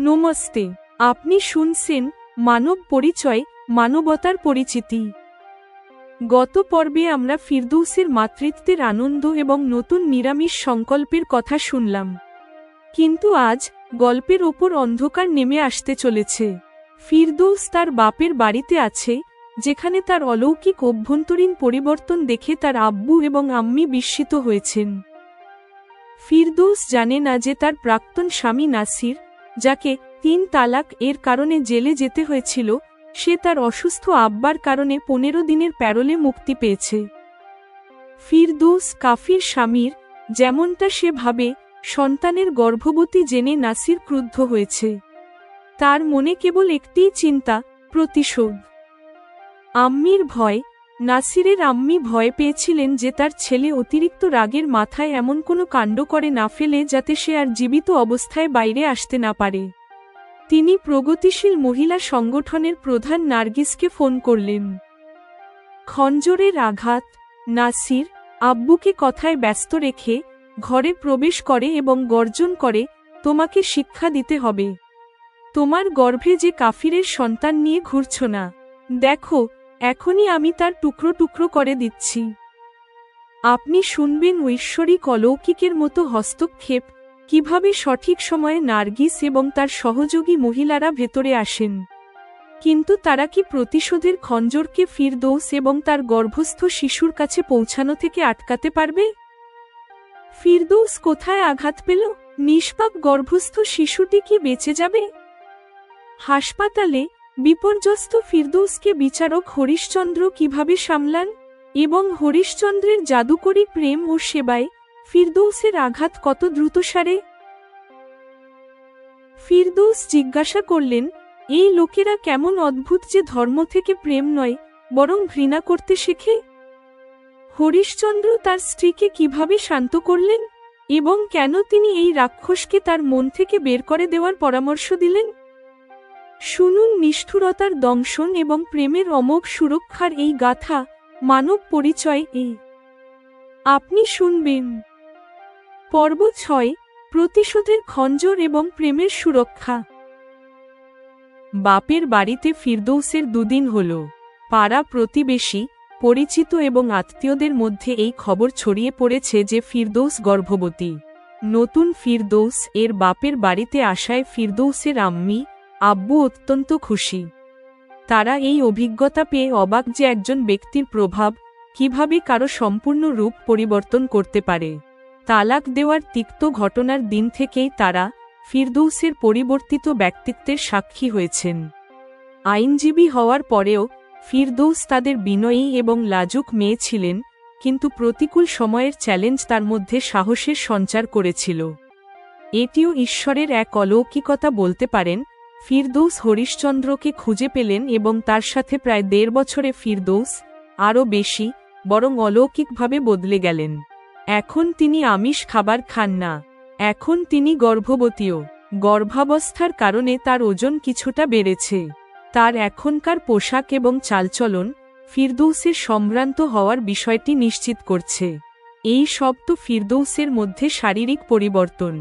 নমস্তে। আপনি শুনছেন মানব পরিচয়, মানবতার পরিচিতি। গত পর্বে আমরা ফিরদৌসের মাতৃত্বের আনন্দ এবং নতুন নিরামিষ সংকল্পের কথা শুনলাম। কিন্তু আজ গল্পের ওপর অন্ধকার নেমে আসতে চলেছে। ফিরদৌস তার বাপের বাড়িতে আছে, যেখানে তার অলৌকিক অভ্যন্তরীণ পরিবর্তন দেখে তার আব্বু এবং আম্মি বিস্মিত হয়েছেন। ফিরদৌস জানে না যে তার প্রাক্তন স্বামী নাসির, যাকে 3 তালাক এর কারণে জেলে যেতে হয়েছিল, সে তার অসুস্থ আব্বার কারণে 15 দিনের প্যারোলে মুক্তি পেয়েছে। ফিরদৌস কাফির স্বামীর, যেমনটা সে ভাবে, সন্তানের গর্ভবতী জেনে নাসির ক্রুদ্ধ হয়েছে। তার মনে কেবল একটিই চিন্তা, প্রতিশোধ। আম্মির ভয়। নাসিরের আম্মি ভয় পেয়েছিলেন যে তার ছেলে অতিরিক্ত রাগের মাথায় এমন কোনো কাণ্ড করে না ফেলে যাতে সে আর জীবিত অবস্থায় বাইরে আসতে না পারে। তিনি প্রগতিশীল মহিলা সংগঠনের প্রধান নার্গিসকে ফোন করলেন। খঞ্জরের আঘাত। নাসির আব্বুকে কথায় ব্যস্ত রেখে ঘরে প্রবেশ করে এবং গর্জন করে, তোমাকে শিক্ষা দিতে হবে। তোমার গর্ভে যে কাফিরের সন্তান নিয়ে ঘুরছ না, দেখো এখনই আমি তার টুকরো টুকরো করে দিচ্ছি। আপনি শুনবেন ঐশ্বরিক অলৌকিকের মতো হস্তক্ষেপ, কিভাবে সঠিক সময়ে নার্গিস এবং তার সহযোগী মহিলারা ভেতরে আসেন। কিন্তু তারা কি প্রতিশোধের খঞ্জরকে ফিরদৌস এবং তার গর্ভস্থ শিশুর কাছে পৌঁছানো থেকে আটকাতে পারবে? ফিরদৌস কোথায় আঘাত পেল? নিষ্পাপ গর্ভস্থ শিশুটি কি বেঁচে যাবে? হাসপাতালে বিপর্যস্ত ফিরদৌসকে বিচারক হরিশচন্দ্র কিভাবে সামলান, এবং হরিশচন্দ্রের জাদুকরী প্রেম ও সেবায় ফিরদৌসের আঘাত কত দ্রুত সারে? ফিরদৌস জিজ্ঞাসা করলেন, এই লোকেরা কেমন অদ্ভুত যে ধর্ম থেকে প্রেম নয়, বরং ঘৃণা করতে শেখে। হরিশচন্দ্র তার স্ত্রীকে কিভাবে শান্ত করলেন, এবং কেন তিনি এই রাক্ষসকে তার মন থেকে বের করে দেওয়ার পরামর্শ দিলেন? শুনুন নিষ্ঠুরতার দংশন এবং প্রেমের অমোঘ সুরক্ষার এই গাথা, মানব পরিচয়। আপনি শুনবেন পর্ব 6, প্রতিশোধের খঞ্জর এবং প্রেমের সুরক্ষা। বাপের বাড়িতে ফিরদৌসের 2 দিন হল। পাড়া প্রতিবেশী, পরিচিত এবং আত্মীয়দের মধ্যে এই খবর ছড়িয়ে পড়েছে যে ফিরদৌস গর্ভবতী। নতুন ফিরদৌস এর বাপের বাড়িতে আসায় ফিরদৌসের আম্মি, আব্বু অত্যন্ত খুশি। তারা এই অভিজ্ঞতা পেয়ে অবাক যে একজন ব্যক্তির প্রভাব কিভাবে কারো সম্পূর্ণ রূপ পরিবর্তন করতে পারে। তালাক দেওয়ার তিক্ত ঘটনার দিন থেকেই তারা ফিরদৌসের পরিবর্তিত ব্যক্তিত্বের সাক্ষী হয়েছেন। আইনজীবী হওয়ার পরেও ফিরদৌস তাদের বিনয়ী এবং লাজুক মেয়ে ছিলেন, কিন্তু প্রতিকূল সময়ের চ্যালেঞ্জ তার মধ্যে সাহসের সঞ্চার করেছিল। এটিও ঈশ্বরের এক অলৌকিকতা বলতে পারেন। ফিরদৌস হরিশচন্দ্রকে খুঁজে পেলেন এবং তার সাথে প্রায় 1.5 বছরে ফিরদৌস আরও বেশি, বরং অলৌকিকভাবে বদলে গেলেন। এখন তিনি আমিষ খাবার খান না। এখন তিনি গর্ভবতীও। গর্ভাবস্থার কারণে তার ওজন কিছুটা বেড়েছে। তার এখনকার পোশাক এবং চালচলন ফিরদৌসের সম্ভ্রান্ত হওয়ার বিষয়টি নিশ্চিত করছে। এই সব তো ফিরদৌসের মধ্যে শারীরিক পরিবর্তন।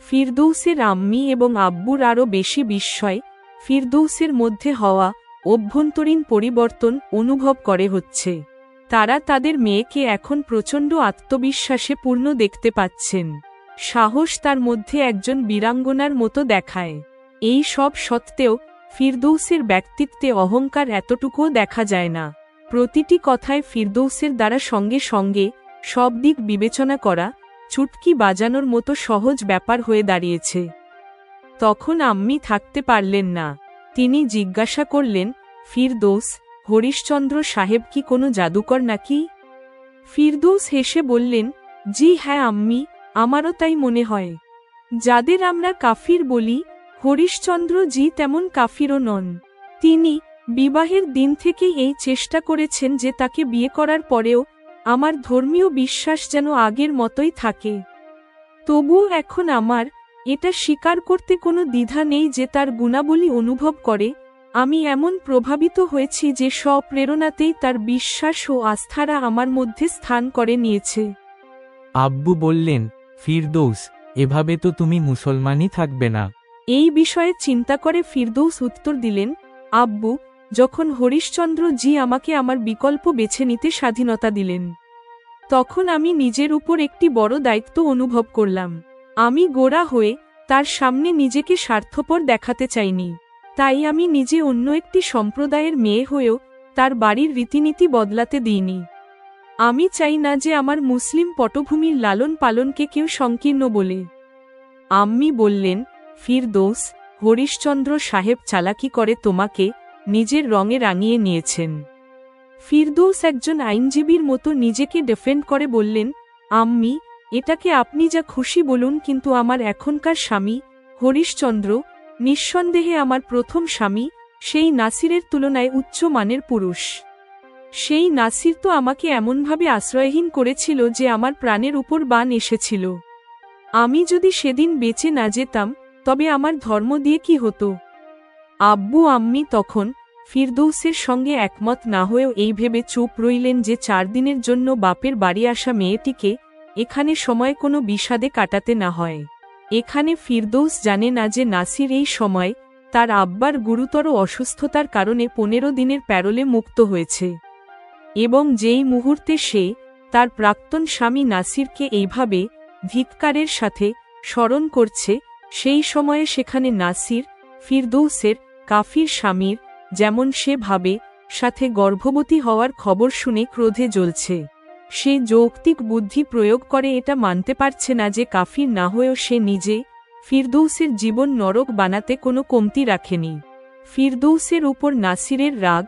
ফিরদৌসের আম্মি এবং আব্বুর আরও বেশি বিস্ময় ফিরদৌসের মধ্যে হওয়া অভ্যন্তরীণ পরিবর্তন অনুভব করে হচ্ছে। তারা তাদের মেয়েকে এখন প্রচণ্ড আত্মবিশ্বাসে পূর্ণ দেখতে পাচ্ছেন। সাহস তার মধ্যে একজন বীরাঙ্গনার মতো দেখায়। এই সব সত্ত্বেও ফিরদৌসের ব্যক্তিত্বে অহংকার এতটুকুও দেখা যায় না। প্রতিটি কথায় ফিরদৌসের দ্বারা সঙ্গে সঙ্গে সব দিক বিবেচনা করা চুটকি বাজানোর মতো সহজ ব্যাপার হয়ে দাঁড়িয়েছে। তখন আম্মি থাকতে পারলেন না। তিনি জিজ্ঞাসা করলেন, ফিরদৌস, হরিশচন্দ্র সাহেব কি কোনো জাদুকর নাকি? ফিরদৌস হেসে বললেন, জি হ্যাঁ আম্মি, আমারও তাই মনে হয়। যাদের আমরা কাফির বলি, হরিশচন্দ্র জি তেমন কাফিরও নন। তিনি বিবাহের দিন থেকেই এই চেষ্টা করেছেন যে তাকে বিয়ে করার পরেও আমার ধর্মীয় বিশ্বাস যেন আগের মতোই থাকে। তবুও এখন আমার এটা স্বীকার করতে কোনো দ্বিধা নেই যে তার গুণাবলী অনুভব করে আমি এমন প্রভাবিত হয়েছি যে স্বপ্রেরণাতেই তার বিশ্বাস ও আস্থারা আমার মধ্যে স্থান করে নিয়েছে। আব্বু বললেন, ফিরদৌস, এভাবে তো তুমি মুসলমানই থাকবে না। এই বিষয়ে চিন্তা করে ফিরদৌস উত্তর দিলেন, আব্বু, যখন হরিশচন্দ্র জি আমাকে আমার বিকল্প বেছে নিতে স্বাধীনতা দিলেন, তখন আমি নিজের উপর একটি বড় দায়িত্ব অনুভব করলাম। আমি গোঁড়া হয়ে তার সামনে নিজেকে স্বার্থপর দেখাতে চাইনি। তাই আমি নিজে অন্য একটি সম্প্রদায়ের মেয়ে হয়েও তার বাড়ির রীতিনীতি বদলাতে দিইনি। আমি চাই না যে আমার মুসলিম পটভূমির লালন পালনকে কেউ সংকীর্ণ বলে। আম্মি বললেন, ফিরদৌস, হরিশচন্দ্র সাহেব চালাকি করে তোমাকে নিজের রঙে রাঙিয়ে নিয়েছেন। ফিরদৌস একজন আইনজীবীর মতো নিজেকে ডিফেন্ড করে বললেন, আম্মি, এটাকে আপনি যা খুশি বলুন, কিন্তু আমার এখনকার স্বামী হরিশচন্দ্র নিঃসন্দেহে আমার প্রথম স্বামী, সেই নাসিরের তুলনায় উচ্চ মানের পুরুষ। সেই নাসির তো আমাকে এমনভাবে আশ্রয়হীন করেছিল যে আমার প্রাণের উপর বান এসেছিল। আমি যদি সেদিন বেঁচে না যেতাম, তবে আমার ধর্ম দিয়ে কি হতো? আব্বু আম্মি তখন ফিরদৌসের সঙ্গে একমত না হয়েও এই ভেবে চুপ রইলেন যে 4 দিনের জন্য বাপের বাড়ি আসা মেয়েটিকে এখানে সময় কোনো বিষাদে কাটাতে না হয়। এখানে ফিরদৌস জানে না যে নাসির এই সময় তার আব্বার গুরুতর অসুস্থতার কারণে 15 দিনের প্যারোলে মুক্ত হয়েছে, এবং যেই মুহূর্তে সে তার প্রাক্তন স্বামী নাসিরকে এইভাবে ধিক্কারের সাথে স্মরণ করছে, সেই সময়ে সেখানে নাসির ফিরদৌসের কাফির স্বামীর, যেমন সে ভাবে, সাথে গর্ভবতী হওয়ার খবর শুনে ক্রোধে জ্বলছে। সে যৌক্তিক বুদ্ধি প্রয়োগ করে এটা মানতে পারছে না যে কাফির না হয়েও সে নিজে ফিরদৌসের জীবন নরক বানাতে কোনো কমতি রাখেনি। ফিরদৌসের উপর নাসিরের রাগ,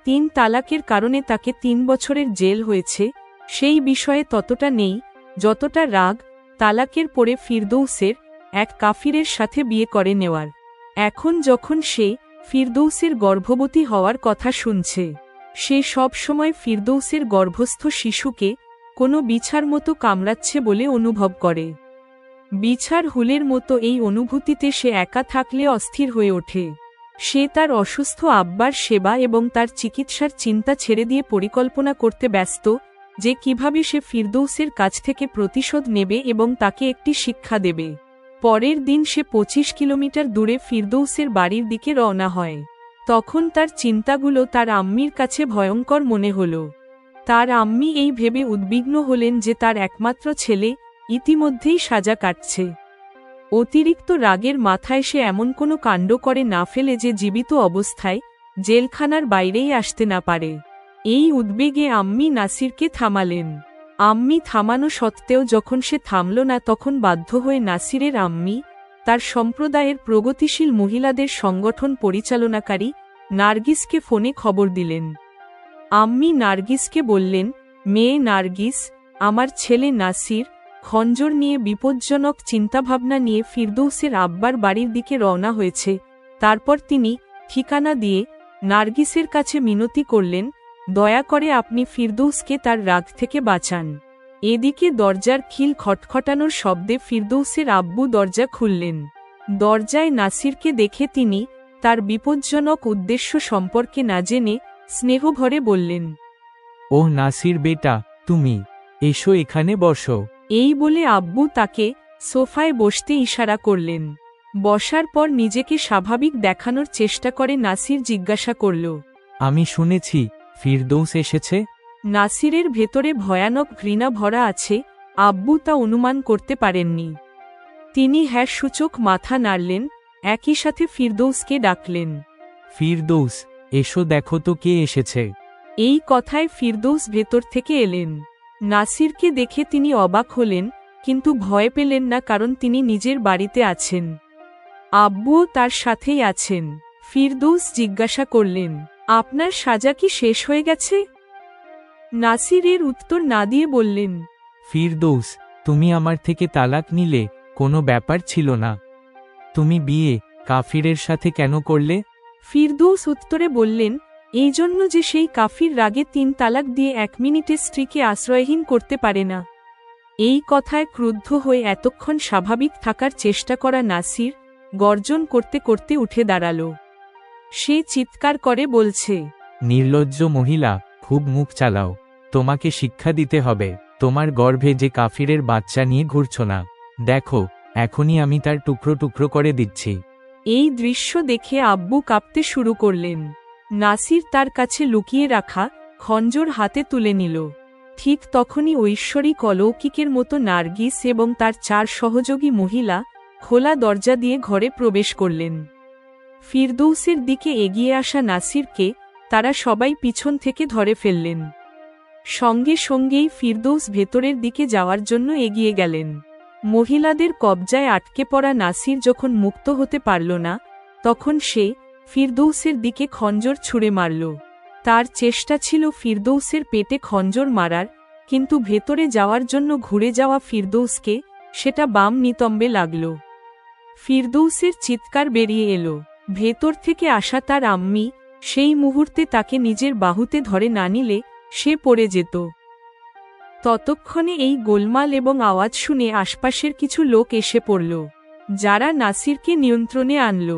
3 তালাকের কারণে তাকে 3 বছরের জেল হয়েছে, সেই বিষয়ে ততটা নেই যতটা রাগ তালাকের পরে ফিরদৌসের এক কাফিরের সাথে বিয়ে করে নেওয়ার। এখন যখন সে ফিরদৌসের গর্ভবতী হওয়ার কথা শুনছে, সে সব সময় ফিরদৌসের গর্ভস্থ শিশুকে কোনো বিছার মতো কামড়াচ্ছে বলে অনুভব করে। বিছার হুলের মতো এই অনুভূতিতে সে একা থাকলে অস্থির হয়ে ওঠে। সে তার অসুস্থ আব্বার সেবা এবং তার চিকিৎসার চিন্তা ছেড়ে দিয়ে পরিকল্পনা করতে ব্যস্ত যে কিভাবে সে ফিরদৌসের কাছ থেকে প্রতিশোধ নেবে এবং তাকে একটি শিক্ষা দেবে। পরের দিন সে 25 কিলোমিটার দূরে ফিরদৌসের বাড়ির দিকে রওনা হয়। তখন তার চিন্তাগুলো তার আম্মির কাছে ভয়ঙ্কর মনে হল। তার আম্মি এই ভেবে উদ্বিগ্ন হলেন যে তার একমাত্র ছেলে ইতিমধ্যেই সাজা কাটছে। অতিরিক্ত রাগের মাথায় সে এমন কোনো কাণ্ড করে না ফেলে যে জীবিত অবস্থায় জেলখানার বাইরেই আসতে না পারে। এই উদ্বেগে আম্মি নাসিরকে থামালেন। আম্মি থামানো সত্ত্বেও যখন সে থামল না, তখন বাধ্য হয়ে নাসিরের আম্মি তার সম্প্রদায়ের প্রগতিশীল মহিলাদের সংগঠন পরিচালনাকারী নার্গিসকে ফোনে খবর দিলেন। আম্মি নার্গিসকে বললেন, মেয়ে নার্গিস, আমার ছেলে নাসির খঞ্জর নিয়ে বিপজ্জনক চিন্তাভাবনা নিয়ে ফিরদৌসের আব্বার বাড়ির দিকে রওনা হয়েছে। তারপর তিনি ঠিকানা দিয়ে নার্গিসের কাছে মিনতি করলেন, দয়া করে আপনি ফিরদৌসকে তার রাগ থেকে বাঁচান। এদিকে দরজার খিল খটখটানোর শব্দে ফিরদৌসের আব্বু দরজা খুললেন। দরজায় নাসিরকে দেখে তিনি তার বিপজ্জনক উদ্দেশ্য সম্পর্কে না জেনে স্নেহভরে বললেন, ও নাসির বেটা, তুমি এসো, এখানে বসো। এই বলে আব্বু তাকে সোফায় বসতে ইশারা করলেন। বসার পর নিজেকে স্বাভাবিক দেখানোর চেষ্টা করে নাসির জিজ্ঞাসা করল, আমি শুনেছি ফিরদৌস এসেছে? নাসিরের ভেতরে ভয়ানক ঘৃণা ভরা আছে। আব্বু তা অনুমান করতে পারেননি। তিনি হ্যাঁ সূচক মাথা নাড়লেন, একই সাথে ফিরদৌসকে ডাকলেন। ফিরদৌস, এসো, দেখো তো কে এসেছে। এই কথায় ফিরদৌস ভেতর থেকে এলেন। নাসিরকে দেখে তিনি অবাক হলেন, কিন্তু ভয় পেলেন না, কারণ তিনি নিজের বাড়িতে আছেন। আব্বুও তার সাথেই আছেন। ফিরদৌস জিজ্ঞাসা করলেন, আপনার সাজা কি শেষ হয়ে গেছে? নাসির এর উত্তর না দিয়ে বললেন, ফিরদৌস, তুমি আমার থেকে তালাক নিলে কোনো ব্যাপার ছিল না। তুমি বিয়ে কাফিরের সাথে কেন করলে? ফিরদৌস উত্তরে বললেন, এই জন্য যে সেই কাফির রাগে 3 তালাক দিয়ে 1 মিনিটে স্ত্রীকে আশ্রয়হীন করতে পারে না। এই কথায় ক্রুদ্ধ হয়ে এতক্ষণ স্বাভাবিক থাকার চেষ্টা করা নাসির গর্জন করতে করতে উঠে দাঁড়াল। সে চিৎকার করে বলছে, নির্লজ্জ মহিলা, খুব মুখ চালাও। তোমাকে শিক্ষা দিতে হবে। তোমার গর্ভে যে কাফিরের বাচ্চা নিয়ে ঘুরছ না, দেখো এখনই আমি তার টুকরো টুকরো করে দিচ্ছি। এই দৃশ্য দেখে আব্বু কাঁপতে শুরু করলেন। নাসির তার কাছে লুকিয়ে রাখা খঞ্জর হাতে তুলে নিল। ঠিক তখনই ঐশ্বরিক অলৌকিকের মতো নার্গিস এবং তার 4 সহযোগী মহিলা খোলা দরজা দিয়ে ঘরে প্রবেশ করলেন। ফিরদৌসের দিকে এগিয়ে আসা নাসিরকে তারা সবাই পিছন থেকে ধরে ফেললেন। সঙ্গে সঙ্গেই ফিরদৌস ভেতরের দিকে যাওয়ার জন্য এগিয়ে গেলেন। মহিলাদের কবজায় আটকে পড়া নাসির যখন মুক্ত হতে পারল না, তখন সে ফিরদৌসের দিকে খঞ্জর ছুঁড়ে মারল। তার চেষ্টা ছিল ফিরদৌসের পেটে খঞ্জর মারার, কিন্তু ভেতরে যাওয়ার জন্য ঘুরে যাওয়া ফিরদৌসকে সেটা বাম নিতম্বে লাগল। ফিরদৌসের চিৎকার বেরিয়ে এলো। ভেতর থেকে আসা তার আম্মি সেই মুহূর্তে তাকে নিজের বাহুতে ধরে না নিলে সে পড়ে যেত। ততক্ষণে এই গোলমাল এবং আওয়াজ শুনে আশপাশের কিছু লোক এসে পড়ল, যারা নাসিরকে নিয়ন্ত্রণে আনল।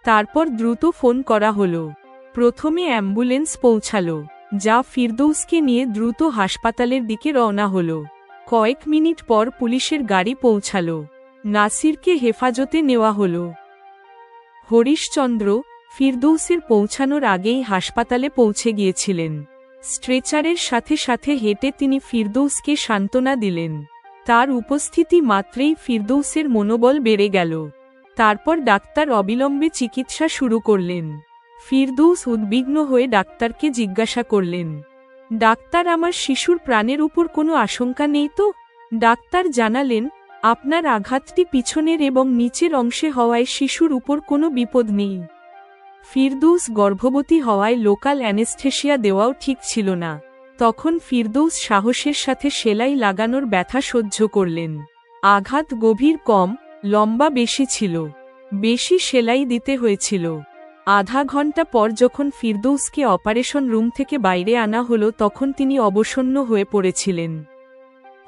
তারপর দ্রুত ফোন করা হলো। প্রথমে অ্যাম্বুলেন্স পৌঁছাল, যা ফিরদৌসকে নিয়ে দ্রুত হাসপাতালের দিকে রওনা হল। কয়েক মিনিট পর পুলিশের গাড়ি পৌঁছাল। নাসিরকে হেফাজতে নেওয়া হল। হরিশচন্দ্র ফিরদৌসের পৌঁছানোর আগেই হাসপাতালে পৌঁছে গিয়েছিলেন। স্ট্রেচারের সাথে সাথে হেঁটে তিনি ফিরদৌসকে সান্ত্বনা দিলেন। তার উপস্থিতি মাত্রেই ফিরদৌসের মনোবল বেড়ে গেল। তারপর ডাক্তার অবিলম্বে চিকিৎসা শুরু করলেন। ফিরদৌস উদ্বিগ্ন হয়ে ডাক্তারকে জিজ্ঞাসা করলেন, ডাক্তার, আমার শিশুর প্রাণের উপর কোনো আশঙ্কা নেই তো? ডাক্তার জানালেন, আপনার আঘাতটি পিছনের এবং নিচের অংশে হওয়ায় শিশুর উপর কোনো বিপদ নেই। ফিরদৌস গর্ভবতী হওয়ায় লোকাল অ্যানেস্থেশিয়া দেওয়াও ঠিক ছিল না। তখন ফিরদৌস সাহসের সাথে সেলাই লাগানোর ব্যথা সহ্য করলেন। আঘাত গভীর কম, লম্বা বেশি ছিল। বেশি সেলাই দিতে হয়েছিল। আধা ঘন্টা পর যখন ফিরদৌসকে অপারেশন রুম থেকে বাইরে আনা হলো, তখন তিনি অবসন্ন হয়ে পড়েছিলেন।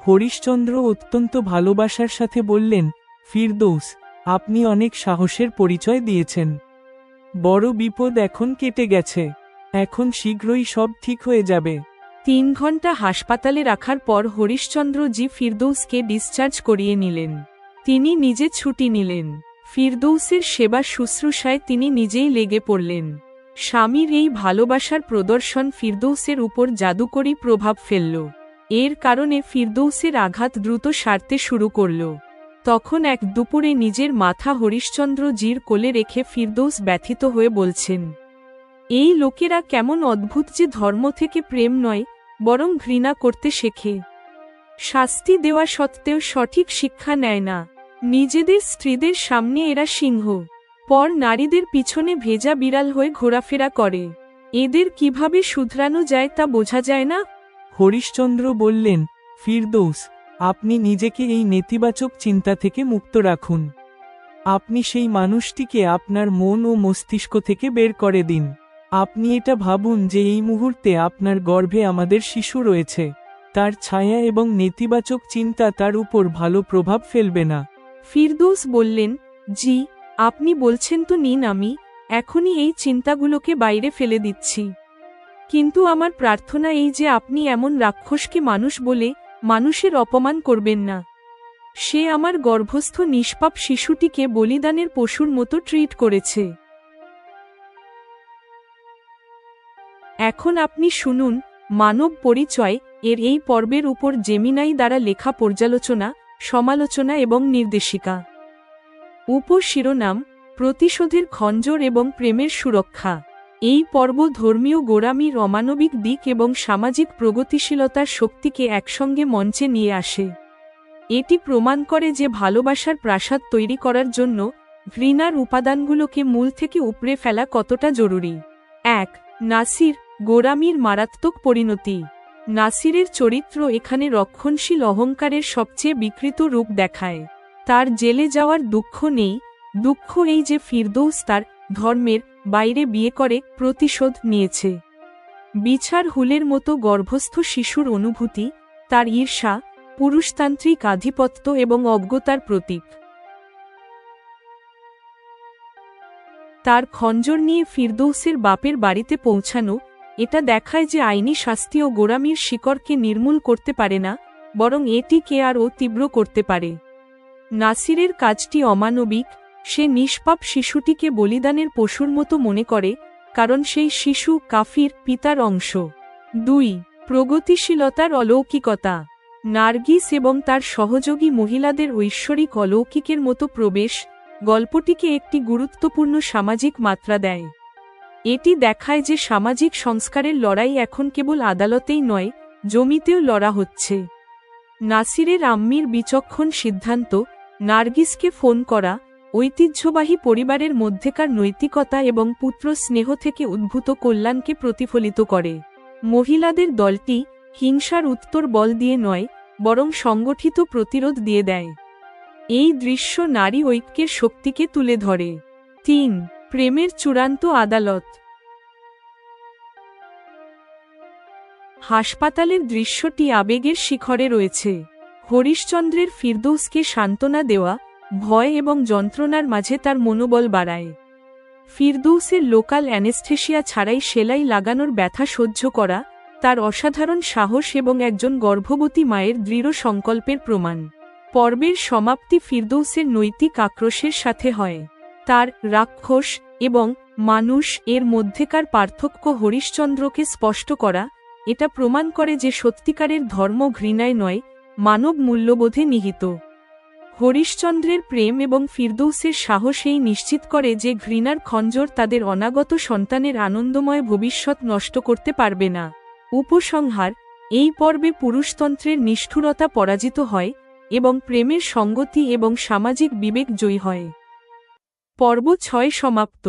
হরিশচন্দ্র অত্যন্ত ভালোবাসার সাথে বললেন, ফিরদৌস, আপনি অনেক সাহসের পরিচয় দিয়েছেন। বড় বিপদ এখন কেটে গেছে। এখন শীঘ্রই সব ঠিক হয়ে যাবে। 3 ঘন্টা হাসপাতালে রাখার পর হরিশচন্দ্র জি ফিরদৌসকে ডিসচার্জ করিয়ে নিলেন। তিনি নিজে ছুটি নিলেন। ফিরদৌসের সেবা শুশ্রূষায় তিনি নিজেই লেগে পড়লেন। স্বামীর এই ভালোবাসার প্রদর্শন ফিরদৌসের উপর জাদুকরী প্রভাব ফেলল। এর কারণে ফিরদৌসের আঘাত দ্রুত সারতে শুরু করল। তখন এক দুপুরে নিজের মাথা হরিশচন্দ্র জির কোলে রেখে ফিরদৌস ব্যথিত হয়ে বলছেন, এই লোকেরা কেমন অদ্ভুত যে ধর্ম থেকে প্রেম নয়, বরং ঘৃণা করতে শেখে। শাস্তি দেওয়া সত্ত্বেও সঠিক শিক্ষা নেয় না। নিজেদের স্ত্রীদের সামনে এরা সিংহ, পর নারীদের পিছনে ভেজা বিড়াল হয়ে ঘোরাফেরা করে। এদের কিভাবে শুধরানো যায় তা বোঝা যায় না। হরিশচন্দ্র বললেন, ফিরদৌস, আপনি নিজেকে এই নেতিবাচক চিন্তা থেকে মুক্ত রাখুন। আপনি সেই মানুষটিকে আপনার মন ও মস্তিষ্ক থেকে বের করে দিন। আপনি এটা ভাবুন যে এই মুহূর্তে আপনার গর্ভে আমাদের শিশু রয়েছে। তার ছায়া এবং নেতিবাচক চিন্তা তার উপর ভালো প্রভাব ফেলবে না। ফিরদৌস বললেন, জি, আপনি বলছেন তো নিন, আমি এখনই এই চিন্তাগুলোকে বাইরে ফেলে দিচ্ছি। কিন্তু আমার প্রার্থনা এই যে আপনি এমন রাক্ষসকে মানুষ বলে মানুষের অপমান করবেন না। সে আমার গর্ভস্থ নিষ্পাপ শিশুটিকে বলিদানের পশুর মতো ট্রিট করেছে। এখন আপনি শুনুন মানব পরিচয় এর এই পর্বের উপর জেমিনাই দ্বারা লেখা পর্যালোচনা, সমালোচনা এবং নির্দেশিকা। উপশিরোনাম, প্রতিশোধের খঞ্জর এবং প্রেমের সুরক্ষা। এই পর্ব ধর্মীয় গোঁড়ামির অমানবিক দিক এবং সামাজিক প্রগতিশীলতার শক্তিকে একসঙ্গে মঞ্চে নিয়ে আসে। এটি প্রমাণ করে যে ভালোবাসার প্রাসাদ তৈরি করার জন্য ঘৃণার উপাদানগুলোকে মূল থেকে উপড়ে ফেলা কতটা জরুরি। 1. নাসির, গোঁড়ামির মারাত্মক পরিণতি। নাসিরের চরিত্র এখানে রক্ষণশীল অহংকারের সবচেয়ে বিকৃত রূপ দেখায়। তার জেলে যাওয়ার দুঃখ নেই, দুঃখ এই যে ফিরদৌস তার ধর্মের বাইরে বিয়ে করে প্রতিশোধ নিয়েছে। বিছার হুলের মতো গর্ভস্থ শিশুর অনুভূতি, তার ঈর্ষা, পুরুষতান্ত্রিক আধিপত্য এবং অজ্ঞতার প্রতীক। তার খঞ্জর নিয়ে ফিরদৌসের বাপের বাড়িতে পৌঁছানো, এটা দেখায় যে আইনি শাস্তি ও গোঁড়ামির শিকড়কে নির্মূল করতে পারে না, বরং এটিকে আরও তীব্র করতে পারে। নাসিরের কাজটি অমানবিক, সে নিষ্পাপ শিশুটিকে বলিদানের পশুর মতো মনে করে, কারণ সেই শিশু কাফির পিতার অংশ। 2. প্রগতিশীলতার অলৌকিকতা। নার্গিস এবং তার সহযোগী মহিলাদের ঐশ্বরিক অলৌকিকের মতো প্রবেশ গল্পটিকে একটি গুরুত্বপূর্ণ সামাজিক মাত্রা দেয়। এটি দেখায় যে সামাজিক সংস্কারের লড়াই এখন কেবল আদালতেই নয়, জমিতেও লড়া হচ্ছে। নাসিরের আম্মির বিচক্ষণ সিদ্ধান্ত, নার্গিসকে ফোন করা, ঐতিহ্যবাহী পরিবারের মধ্যেকার নৈতিকতা এবং পুত্র স্নেহ থেকে উদ্ভূত কল্যাণকে প্রতিফলিত করে। মহিলাদের দলটি হিংসার উত্তর বল দিয়ে নয়, বরং সংগঠিত প্রতিরোধ দিয়ে দেয়। এই দৃশ্য নারী ঐক্যের শক্তিকে তুলে ধরে। 3. প্রেমের চূড়ান্ত আদালত। হাসপাতালের দৃশ্যটি আবেগের শিখরে রয়েছে। হরিশচন্দ্রের ফিরদৌসকে সান্ত্বনা দেওয়া, ভয় এবং যন্ত্রণার মাঝে তার মনোবল বাড়ায়। ফিরদৌসের লোকাল অ্যানেস্থেশিয়া ছাড়াই সেলাই লাগানোর ব্যথা সহ্য করা, তার অসাধারণ সাহস এবং একজন গর্ভবতী মায়ের দৃঢ় সংকল্পের প্রমাণ। পর্বের সমাপ্তি ফিরদৌসের নৈতিক আক্রোশের সাথে হয়। তার রাক্ষস এবং মানুষ এর মধ্যেকার পার্থক্য হরিশচন্দ্রকে স্পষ্ট করা, এটা প্রমাণ করে যে সত্যিকারের ধর্ম ঘৃণায় নয়, মানব মূল্যবোধে নিহিত। হরিশচন্দ্রের প্রেম এবং ফিরদৌসের সাহস এই নিশ্চিত করে যে ঘৃণার খঞ্জর তাদের অনাগত সন্তানের আনন্দময় ভবিষ্যৎ নষ্ট করতে পারবে না। উপসংহার: এই পর্বে পুরুষতন্ত্রের নিষ্ঠুরতা পরাজিত হয় এবং প্রেমের সঙ্গতি এবং সামাজিক বিবেক জয়ী হয়। পর্ব 6 সমাপ্ত।